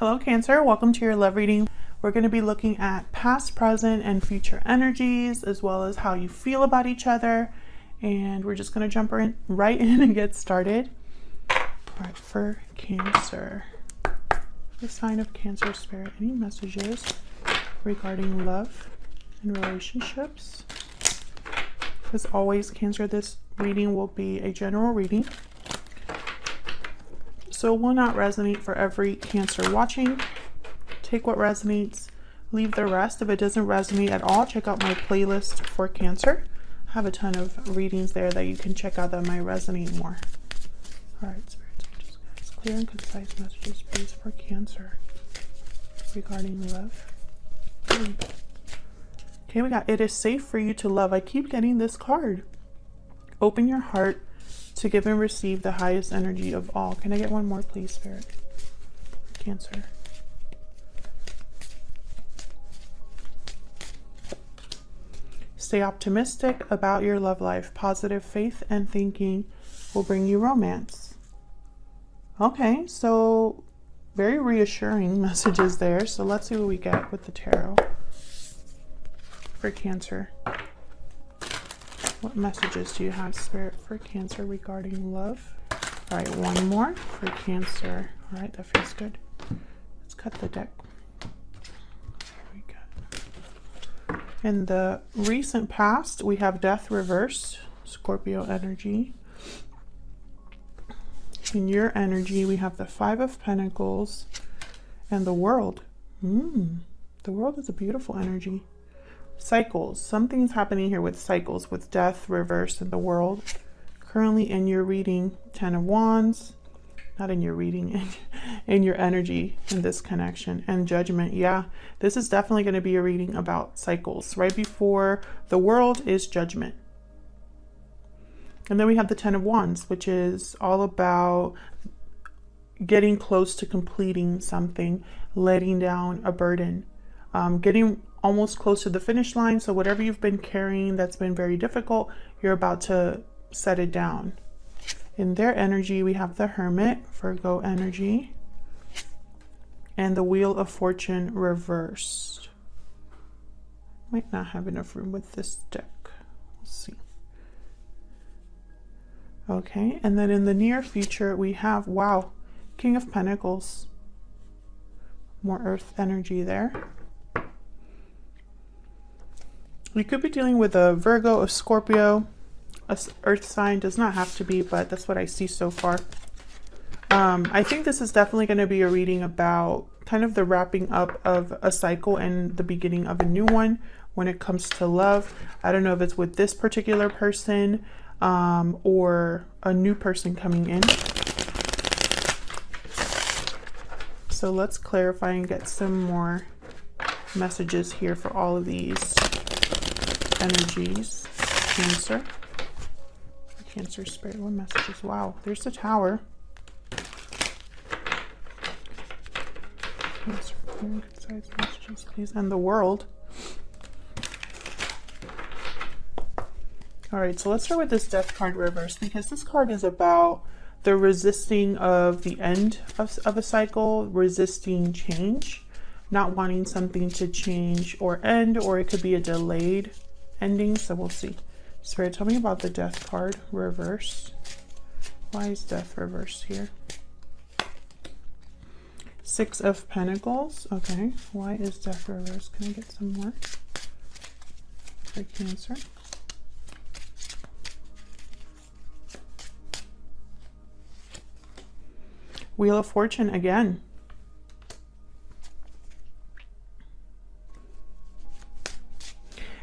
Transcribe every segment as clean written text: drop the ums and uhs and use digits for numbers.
Hello Cancer, welcome to your love reading. We're going to be looking at past, present, and future energies, as well as how you feel about each other. And we're just going to jump right in and get started. All right, for Cancer, the sign of Cancer spirit, any messages regarding love and relationships? As always, Cancer, this reading will be a general reading, so it will not resonate for every Cancer watching. Take what resonates, leave the rest. If it doesn't resonate at all, check out my playlist for Cancer. I have a ton of readings there that you can check out that might resonate more. All right, spirits, just guys, clear and concise messages, please, for Cancer regarding love. Okay, we got, it is safe for you to love. I keep getting this card. Open your heart to give and receive the highest energy of all. Can I get one more, please, Spirit? Cancer. Stay optimistic about your love life. Positive faith and thinking will bring you romance. Okay, so very reassuring messages there. So let's see what we get with the tarot for Cancer. What messages do you have, Spirit, for Cancer regarding love? All right, one more for Cancer. All right, that feels good. Let's cut the deck. There we go. In the recent past, we have Death reversed, Scorpio energy. In your energy, we have the Five of Pentacles and the World. The World is a beautiful energy. Cycles. Something's happening here with cycles, with Death reversed in the World. Currently in your reading, 10 of Wands. Not in your reading, in your energy in this connection. And Judgment. Yeah, this is definitely going to be a reading about cycles. Right before the World is Judgment. And then we have the 10 of Wands, which is all about getting close to completing something, letting down a burden, getting almost close to the finish line. So whatever you've been carrying that's been very difficult, you're about to set it down. In their energy, we have the Hermit, Virgo energy, and the Wheel of Fortune reversed. Might not have enough room with this deck. We'll see. Okay, and then in the near future, we have, wow, King of Pentacles. More Earth energy there. You could be dealing with a Virgo, a Scorpio, a Earth sign. Does not have to be, but that's what I see so far. I think this is definitely going to be a reading about kind of the wrapping up of a cycle and the beginning of a new one when it comes to love. I don't know if it's with this particular person or a new person coming in. So let's clarify and get some more messages here for all of these energies. Cancer. Cancer spirit, what messages? Wow, there's the Tower. Cancer, concise messages, please. And the World. All right, so let's start with this Death card reverse, because this card is about the resisting of the end of a cycle, resisting change, not wanting something to change or end, or it could be a delayed ending. So we'll see. Spirit, tell me about the Death card reverse. Why is Death reversed here? Six of Pentacles. Okay, why is Death reversed? Can I get some more for Cancer? Wheel of Fortune again.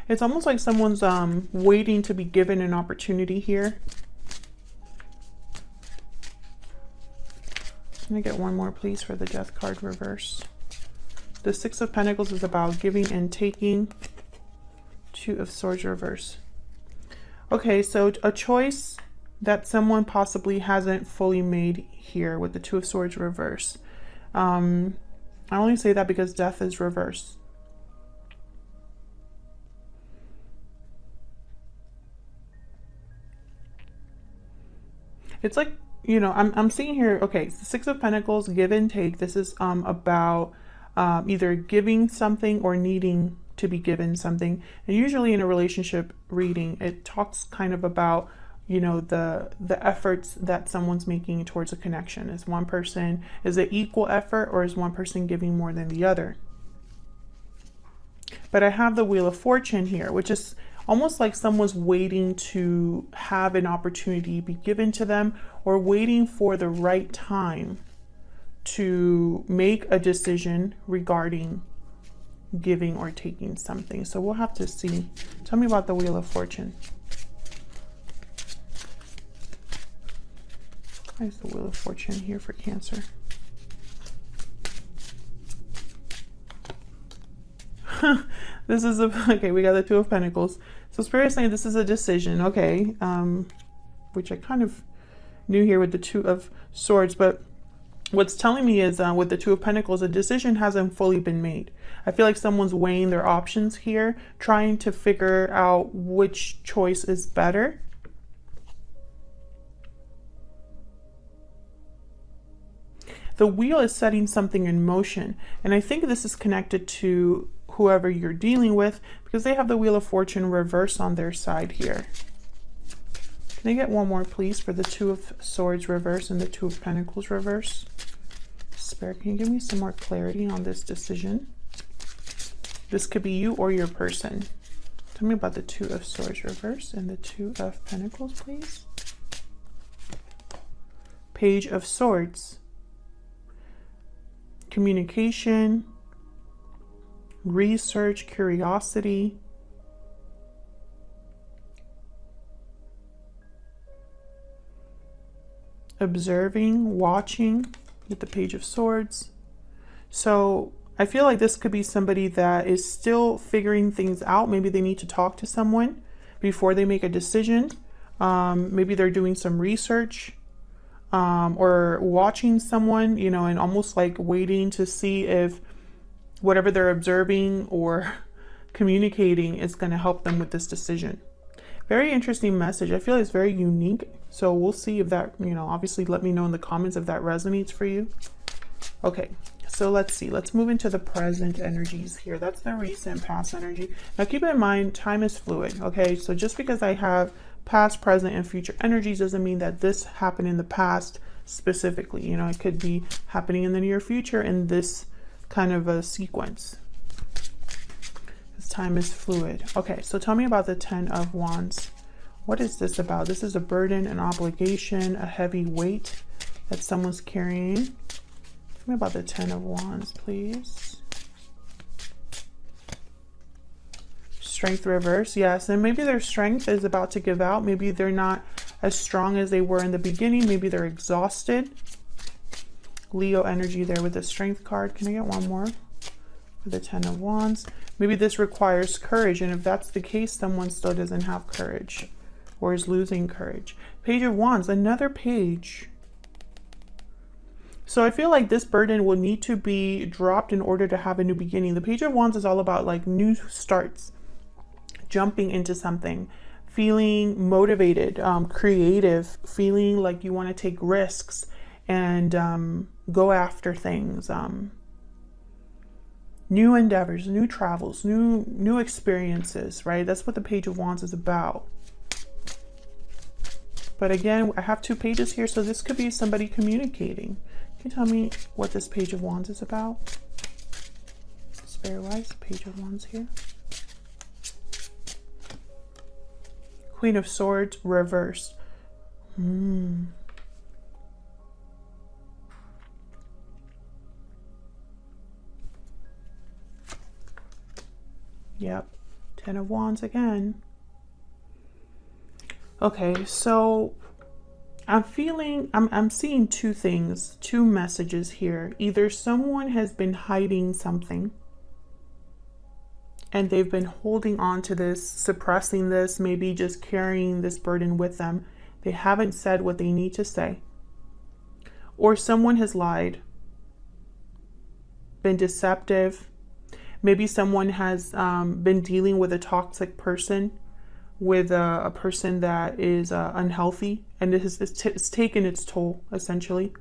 It's almost like someone's waiting to be given an opportunity here. Can I get one more, please, for the Death card reverse? The Six of Pentacles is about giving and taking. Two of Swords reverse. Okay, so a choice that someone possibly hasn't fully made here with the Two of Swords reverse. I only say that because Death is reversed. It's like you know, I'm seeing here, okay, the Six of Pentacles, give and take. This is about either giving something or needing to be given something. And usually in a relationship reading, it talks kind of about, you know, the efforts that someone's making towards a connection. Is it equal effort, or is one person giving more than the other? But I have the Wheel of Fortune here, which is almost like someone's waiting to have an opportunity be given to them, or waiting for the right time to make a decision regarding giving or taking something. So we'll have to see. Tell me about the Wheel of Fortune. Why is the Wheel of Fortune here for Cancer? This is okay, we got the Two of Pentacles. So Spirit is saying this is a decision, okay, which I kind of knew here with the Two of Swords, but what's telling me is with the Two of Pentacles, a decision hasn't fully been made. I feel like someone's weighing their options here, trying to figure out which choice is better. The wheel is setting something in motion, and I think this is connected to whoever you're dealing with, because they have the Wheel of Fortune reverse on their side here. Can I get one more, please, for the Two of Swords reverse and the Two of Pentacles reverse? Spirit, can you give me some more clarity on this decision? This could be you or your person. Tell me about the Two of Swords reverse and the Two of Pentacles, please. Page of Swords. Communication, research, curiosity. Observing, watching with the Page of Swords. So I feel like this could be somebody that is still figuring things out. Maybe they need to talk to someone before they make a decision. Maybe they're doing some research. Or watching someone, you know, and almost like waiting to see if whatever they're observing or communicating is going to help them with this decision. Very interesting message. I feel like it's very unique. So we'll see if that, you know, obviously let me know in the comments if that resonates for you. Okay, so let's see. Let's move into the present energies here. That's the recent past energy. Now keep in mind, time is fluid. Okay, so just because I have past, present, and future energies doesn't mean that this happened in the past specifically. You know, it could be happening in the near future in this kind of a sequence. This time is fluid. Okay, so tell me about the Ten of Wands. What is this about? This is a burden, an obligation, a heavy weight that someone's carrying. Tell me about the Ten of Wands, please. Strength reverse, yes, and maybe their strength is about to give out. Maybe they're not as strong as they were in the beginning. Maybe they're exhausted. Leo energy there with the Strength card. Can I get one more for the Ten of Wands? Maybe this requires courage, and if that's the case, someone still doesn't have courage or is losing courage. Page of Wands, another page. So I feel like this burden will need to be dropped in order to have a new beginning. The Page of Wands is all about like new starts. Jumping into something, feeling motivated, creative, feeling like you want to take risks and go after things, new endeavors, new travels, new experiences, right? That's what the Page of Wands is about. But again, I have two pages here, so this could be somebody communicating. Can you tell me what this Page of Wands is about? Spirit-wise, Page of Wands here. Queen of Swords, reverse. Yep, Ten of Wands again. Okay, so I'm seeing two things, two messages here. Either someone has been hiding something and they've been holding on to this, suppressing this, maybe just carrying this burden with them. They haven't said what they need to say. Or someone has lied, been deceptive. Maybe someone has been dealing with a toxic person with a person that is unhealthy, and it's taken its toll, essentially.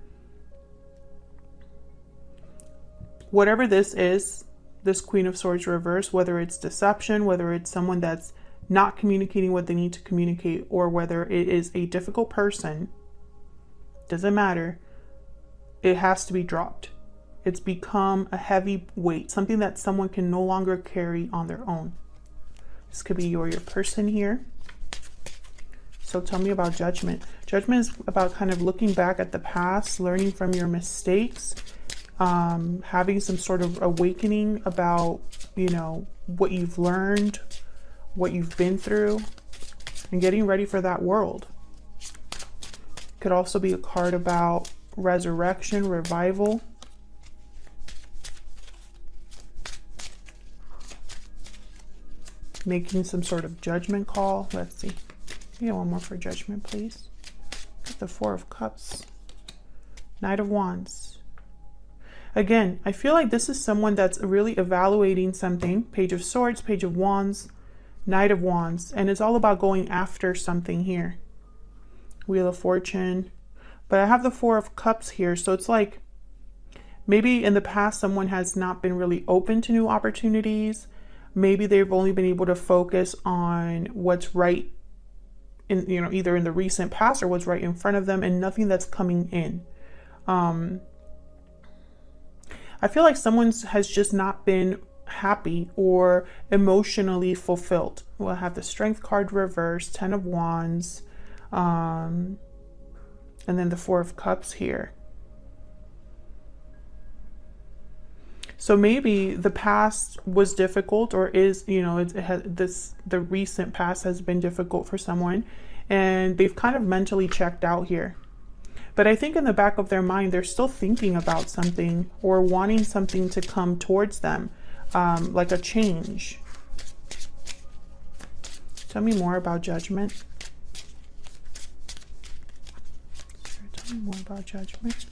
Whatever this is, this Queen of Swords reverse, whether it's deception, whether it's someone that's not communicating what they need to communicate, or whether it is a difficult person, doesn't matter. It has to be dropped. It's become a heavy weight, something that someone can no longer carry on their own. This could be your person here. So tell me about judgment. Judgment is about kind of looking back at the past, learning from your mistakes, having some sort of awakening about, you know, what you've learned, what you've been through, and getting ready for that world. Could also be a card about resurrection, revival. Making some sort of judgment call. Let's see. Yeah, one more for judgment, please. Get the Four of Cups. Knight of Wands. Again, I feel like this is someone that's really evaluating something. Page of Swords, Page of Wands, Knight of Wands. And it's all about going after something here. Wheel of Fortune. But I have the Four of Cups here. So it's like maybe in the past someone has not been really open to new opportunities. Maybe they've only been able to focus on what's right in, you know, either in the recent past or what's right in front of them, and nothing that's coming in. I feel like someone has just not been happy or emotionally fulfilled. We'll have the Strength card reversed, 10 of Wands, and then the Four of Cups here. So maybe the past was difficult, or is, you know, the recent past has been difficult for someone, and they've kind of mentally checked out here. But I think in the back of their mind, they're still thinking about something or wanting something to come towards them, like a change. Tell me more about judgment. Tell me more about judgment.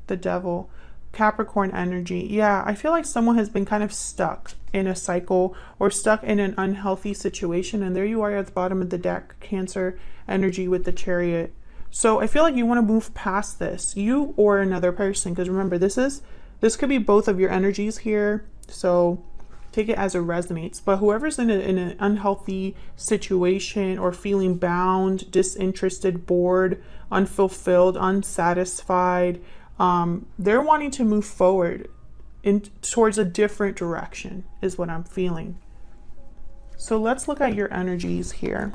The Devil. Capricorn energy. Yeah, I feel like someone has been kind of stuck in a cycle or stuck in an unhealthy situation. And there you are at the bottom of the deck, Cancer energy with the Chariot. So I feel like you want to move past this, you or another person. Because remember, this could be both of your energies here. So take it as it resonates. But whoever's in an unhealthy situation or feeling bound, disinterested, bored, unfulfilled, unsatisfied, they're wanting to move forward towards a different direction is what I'm feeling. So let's look at your energies here.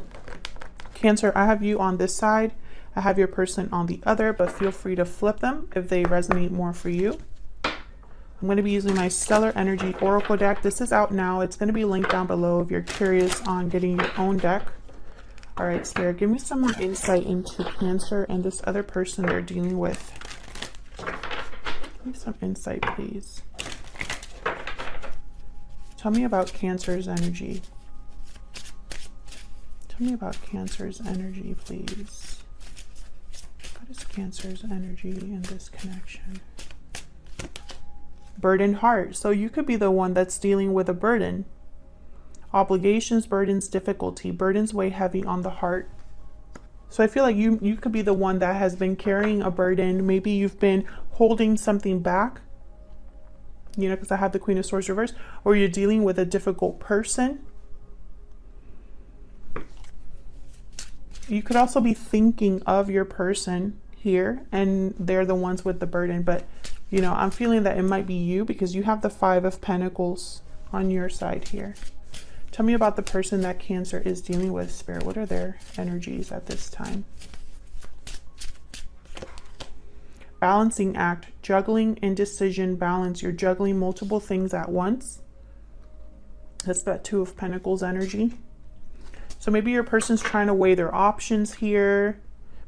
Cancer, I have you on this side. I have your person on the other, but feel free to flip them if they resonate more for you. I'm going to be using my Stellar Energy Oracle deck. This is out now. It's going to be linked down below if you're curious on getting your own deck. All right, Spirit, give me some more insight into Cancer and this other person they're dealing with. Give me some insight, please. Tell me about Cancer's energy. Tell me about Cancer's energy, please. What is Cancer's energy in this connection? Burdened heart. So you could be the one that's dealing with a burden. Obligations, burdens, difficulty. Burdens weigh heavy on the heart. So I feel like you could be the one that has been carrying a burden. Maybe you've been holding something back, you know, because I have the Queen of Swords reversed, or you're dealing with a difficult person. You could also be thinking of your person here, and they're the ones with the burden. But, you know, I'm feeling that it might be you because you have the Five of Pentacles on your side here. Tell me about the person that Cancer is dealing with, Spirit. What are their energies at this time? Balancing act, juggling, indecision, balance. You're juggling multiple things at once. That's that Two of Pentacles energy. So maybe your person's trying to weigh their options here.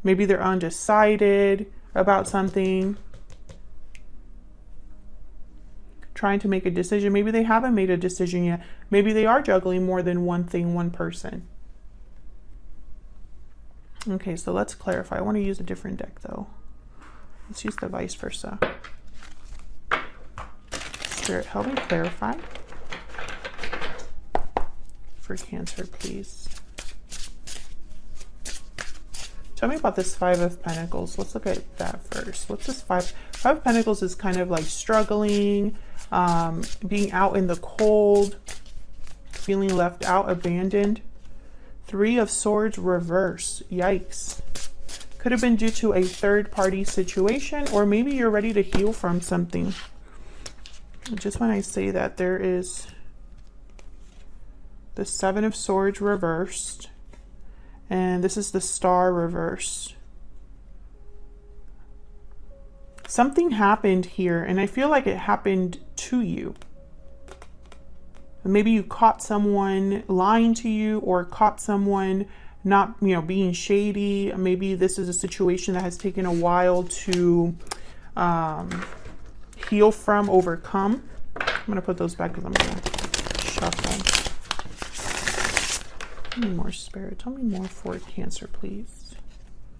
Maybe they're undecided about something. Trying to make a decision. Maybe they haven't made a decision yet. Maybe they are juggling more than one thing, one person. Okay, so let's clarify. I want to use a different deck though. Let's use the vice versa. Spirit, help me clarify for Cancer, please. Tell me about this Five of Pentacles. Let's look at that first. What's this Five of Pentacles is kind of like struggling, being out in the cold, feeling left out, abandoned. Three of Swords reverse. Yikes. Could have been due to a third-party situation, or maybe you're ready to heal from something. Just when I say that, there is the Seven of Swords reversed. And this is the Star reversed. Something happened here, and I feel like it happened to you. Maybe you caught someone lying to you, or caught someone not, you know, being shady. Maybe this is a situation that has taken a while to heal from, overcome. I'm going to put those back because I'm going to shuffle. Tell me more, Spirit. Tell me more for Cancer, please.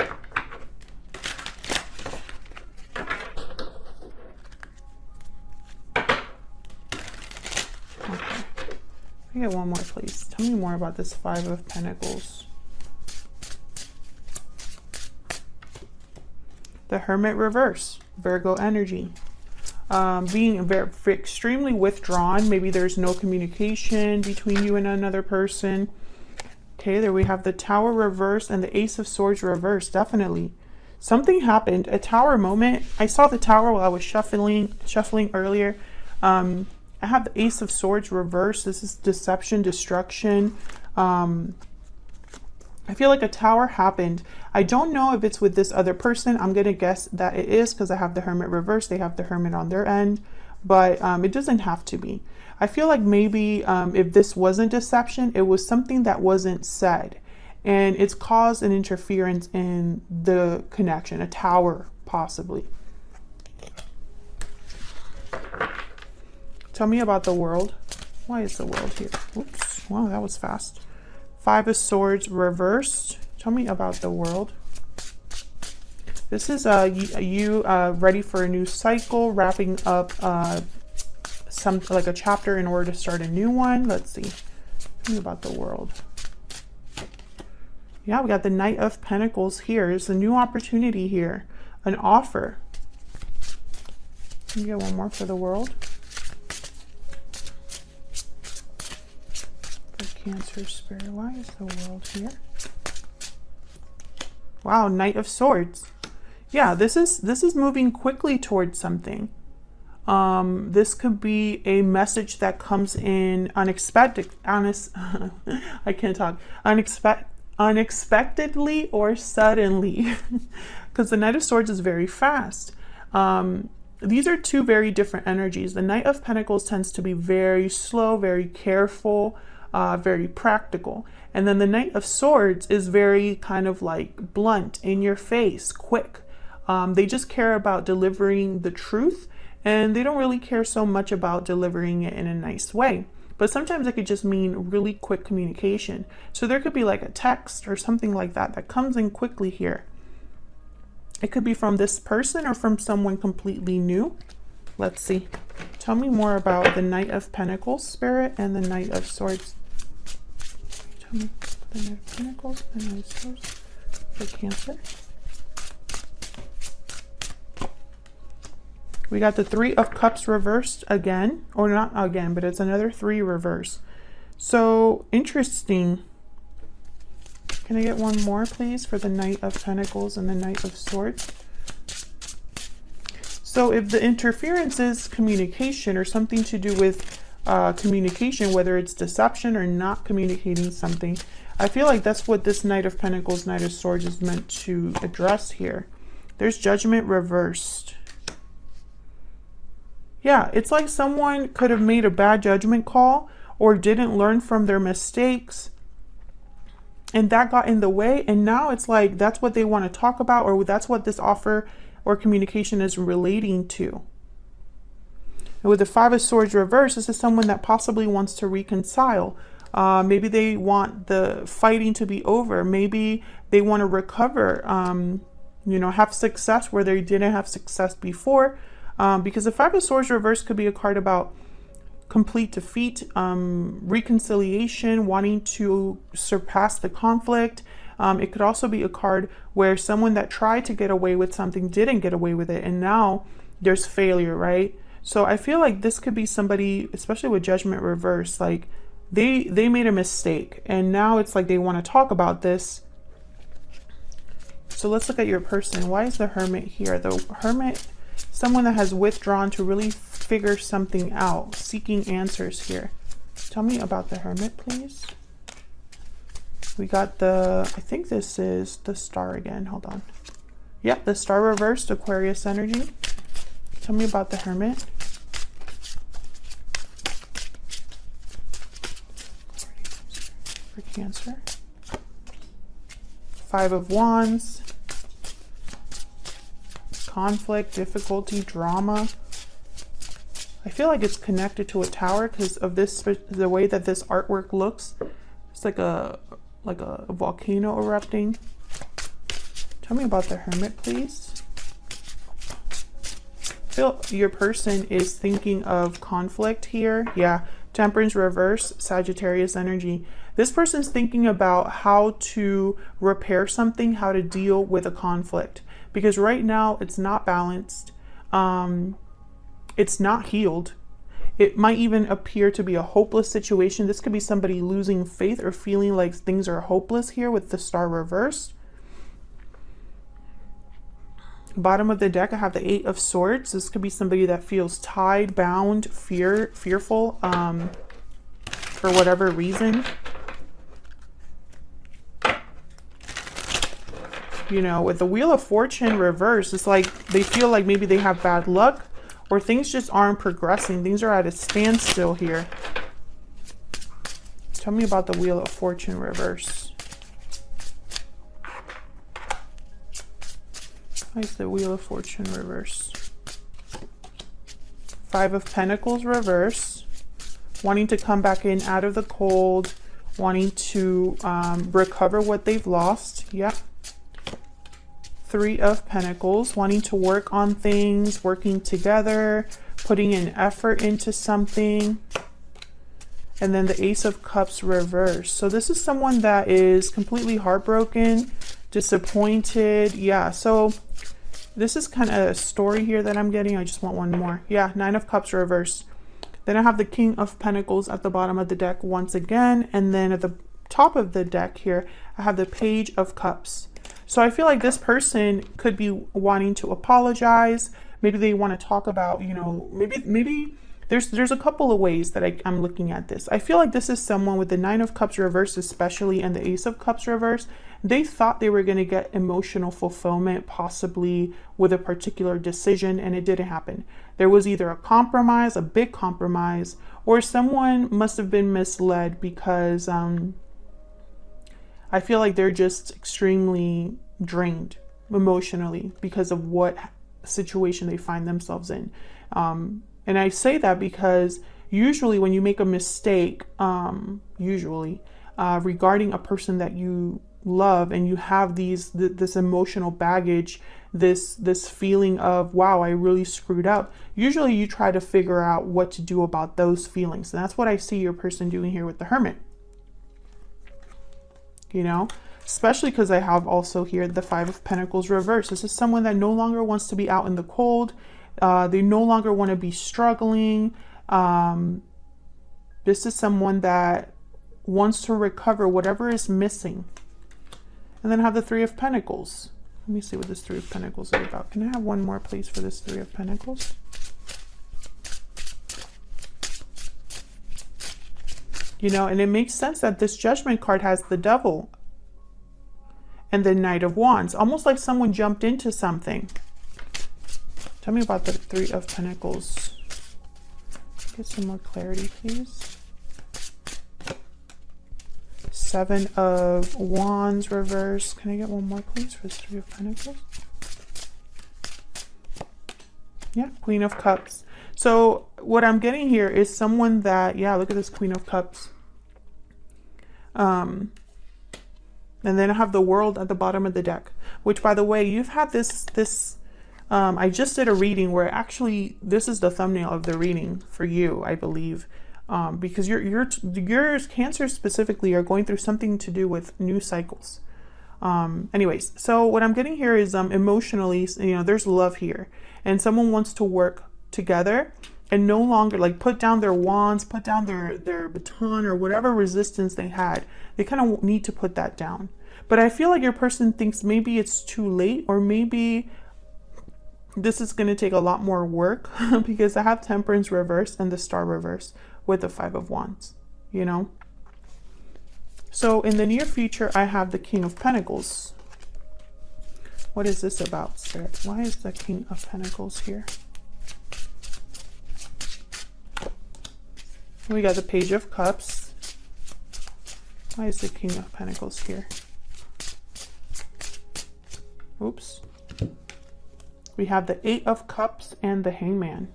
Okay. Let me get one more, please. Tell me more about this Five of Pentacles. The Hermit reverse. Virgo energy. Being very, extremely withdrawn. Maybe there's no communication between you and another person. Okay, there we have the Tower reverse and the Ace of Swords reverse. Definitely. Something happened. A Tower moment. I saw the Tower while I was shuffling earlier. I have the Ace of Swords reverse. This is deception, destruction. I feel like a Tower happened. I don't know if it's with this other person. I'm going to guess that it is because I have the Hermit reverse. They have the Hermit on their end. But it doesn't have to be. I feel like maybe if this wasn't deception, it was something that wasn't said. And it's caused an interference in the connection. A Tower, possibly. Tell me about the World. Why is the World here? Oops. Wow, that was fast. Five of Swords reversed. Tell me about the World. This is you ready for a new cycle, wrapping up like a chapter in order to start a new one. Let's see. Tell me about the World. Yeah, we got the Knight of Pentacles here. There's a new opportunity here. An offer. Can you get one more for the World? For Cancer, Spirit. Why is the World here? Wow, Knight of Swords. Yeah, this is moving quickly towards something. This could be a message that comes in unexpectedly or suddenly, because the Knight of Swords is very fast. These are two very different energies. The Knight of Pentacles tends to be very slow, very careful, very practical. And then the Knight of Swords is very kind of like blunt, in your face, quick. They just care about delivering the truth, and they don't really care so much about delivering it in a nice way. But sometimes it could just mean really quick communication. So there could be like a text or something like that that comes in quickly here. It could be from this person or from someone completely new. Let's see. Tell me more about the Knight of Pentacles, Spirit, and the Knight of Swords. Tell me the Knight of Pentacles and the Knight of Swords for Cancer. We got the Three of Cups reversed again, or not again, but it's another three reverse. So interesting. Can I get one more, please, for the Knight of Pentacles and the Knight of Swords? So if the interference is communication or something to do with communication, whether it's deception or not communicating something, I feel like that's what this Knight of Pentacles, Knight of Swords is meant to address here. There's Judgment reversed. Yeah, it's like someone could have made a bad judgment call or didn't learn from their mistakes, and that got in the way. And now it's like that's what they want to talk about, or that's what this offer or communication is relating to. And with the Five of Swords reversed, this is someone that possibly wants to reconcile. Maybe they want the fighting to be over. Maybe they want to recover, you know, have success where they didn't have success before. Because the Five of Swords reversed could be a card about complete defeat, reconciliation, wanting to surpass the conflict. It could also be a card where someone that tried to get away with something didn't get away with it, and now there's failure, right? So I feel like this could be somebody, especially with Judgment reverse, like they made a mistake, and now it's like they want to talk about this. So let's look at your person. Why is the Hermit here? The Hermit, someone that has withdrawn to really figure something out, seeking answers here. Tell me about the Hermit, please. We got the, I think this is the Star again. Hold on. Yep, the Star reversed, Aquarius energy. Tell me about the Hermit. For Cancer. Five of Wands. Conflict, difficulty, drama. I feel like it's connected to a tower because of this, the way that this artwork looks. It's like a volcano erupting. Tell me about the Hermit, please. I feel your person is thinking of conflict here. Yeah, Temperance reverse, Sagittarius energy. This person's thinking about how to repair something, how to deal with a conflict. Because right now it's not balanced. It's not healed. It might even appear to be a hopeless situation. This could be somebody losing faith or feeling like things are hopeless here with the Star reversed. Bottom of the deck, I have the Eight of Swords. This could be somebody that feels tied, bound, fearful for whatever reason. You know, with the Wheel of Fortune reversed, it's like they feel like maybe they have bad luck or things just aren't progressing. Things are at a standstill here. Tell me about the Wheel of Fortune reverse. Why is the Wheel of Fortune reverse? Five of Pentacles reverse. Wanting to come back in out of the cold. Wanting to recover what they've lost. Yep. Three of Pentacles, wanting to work on things, working together, putting in effort into something. And then the Ace of Cups reverse. So this is someone that is completely heartbroken, disappointed. Yeah, so this is kind of a story here that I'm getting. I just want one more. Yeah, Nine of Cups reverse. Then I have the King of Pentacles at the bottom of the deck once again. And then at the top of the deck here, I have the Page of Cups. So I feel like this person could be wanting to apologize. Maybe they want to talk about, you know, maybe there's a couple of ways that I'm looking at this. I feel like this is someone with the Nine of Cups reverse especially and the Ace of Cups reverse. They thought they were going to get emotional fulfillment possibly with a particular decision, and it didn't happen. There was either a compromise, a big compromise, or someone must have been misled because I feel like they're just extremely drained emotionally because of what situation they find themselves in. And I say that because usually when you make a mistake, regarding a person that you love and you have this emotional baggage, this feeling of, wow, I really screwed up. Usually you try to figure out what to do about those feelings. And that's what I see your person doing here with the Hermit. You know, especially because I have also here the Five of Pentacles reverse. This is someone that no longer wants to be out in the cold. They no longer want to be struggling. This is someone that wants to recover whatever is missing. And then I have the Three of Pentacles. Let me see what this Three of Pentacles is about. Can I have one more, please, for this Three of Pentacles? You know, and it makes sense that this Judgment card has the Devil and the Knight of Wands, almost like someone jumped into something. Tell me about the Three of Pentacles. Get some more clarity, please. Seven of Wands reverse. Can I get one more, please, for the Three of Pentacles? Yeah, Queen of Cups. So what I'm getting here is someone that, yeah, look at this Queen of Cups. And then I have the World at the bottom of the deck, which, by the way, you've had this I just did a reading where actually this is the thumbnail of the reading for you, I believe, because your Cancer specifically are going through something to do with new cycles. Anyways, so what I'm getting here is emotionally, you know, there's love here, and someone wants to work together and no longer like put down their wands, put down their baton or whatever resistance they had. They kind of need to put that down. But I feel like your person thinks maybe it's too late, or maybe this is going to take a lot more work because I have Temperance reverse and the Star reverse with the Five of Wands, you know. So in the near future, I have the King of Pentacles. What is this about, Spirit? Why is the King of Pentacles here? We got the Page of Cups. Why is the King of Pentacles here? Oops. We have the Eight of Cups and the Hangman.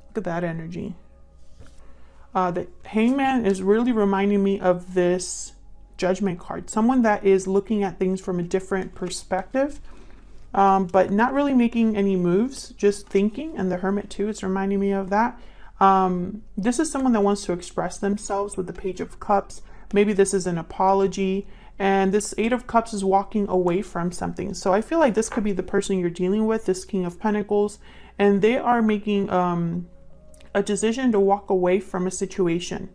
Look at that energy. The Hangman is really reminding me of this Judgment card. Someone that is looking at things from a different perspective, but not really making any moves, just thinking. And the Hermit too, it's reminding me of that. This is someone that wants to express themselves with the Page of Cups. Maybe this is an apology. And this Eight of Cups is walking away from something. So I feel like this could be the person you're dealing with, this King of Pentacles. And they are making a decision to walk away from a situation.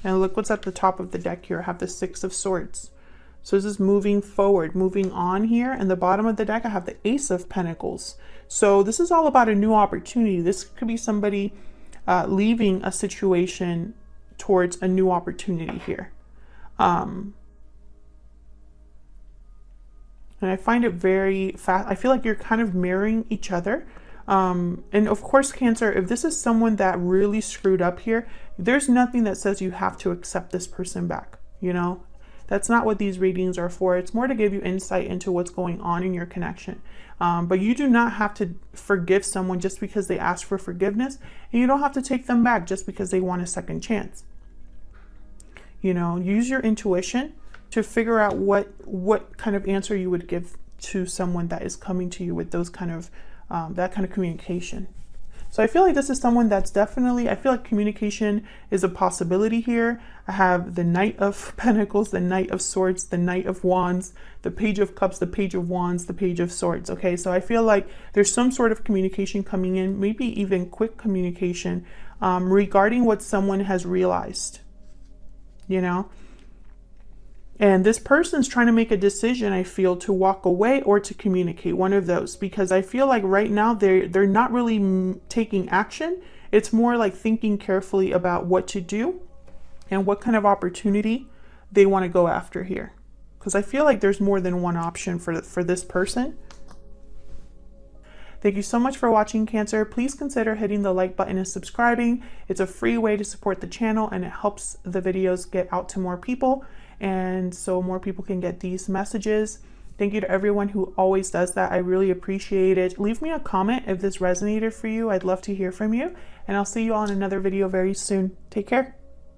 And look what's at the top of the deck here. I have the Six of Swords. So this is moving forward, moving on here. And the bottom of the deck, I have the Ace of Pentacles. So this is all about a new opportunity. This could be somebody leaving a situation towards a new opportunity here. And I find it very fast. I feel like you're kind of mirroring each other. And of course, Cancer, if this is someone that really screwed up here, there's nothing that says you have to accept this person back. You know, that's not what these readings are for. It's more to give you insight into what's going on in your connection. But you do not have to forgive someone just because they ask for forgiveness, and you don't have to take them back just because they want a second chance. You know, use your intuition to figure out what kind of answer you would give to someone that is coming to you with those kind of that kind of communication. So I feel like this is someone that's definitely, I feel like communication is a possibility here. I have the Knight of Pentacles, the Knight of Swords, the Knight of Wands, the Page of Cups, the Page of Wands, the Page of Swords. Okay, so I feel like there's some sort of communication coming in, maybe even quick communication regarding what someone has realized, you know. And this person's trying to make a decision, I feel, to walk away or to communicate, one of those, because I feel like right now they're not really taking action. It's more like thinking carefully about what to do and what kind of opportunity they want to go after here. Because I feel like there's more than one option for this person. Thank you so much for watching, Cancer. Please consider hitting the like button and subscribing. It's a free way to support the channel, and it helps the videos get out to more people, and so more people can get these messages. Thank you to everyone who always does that. I really appreciate it. Leave me a comment if this resonated for you. I'd love to hear from you, and I'll see you all in another video very soon. Take care.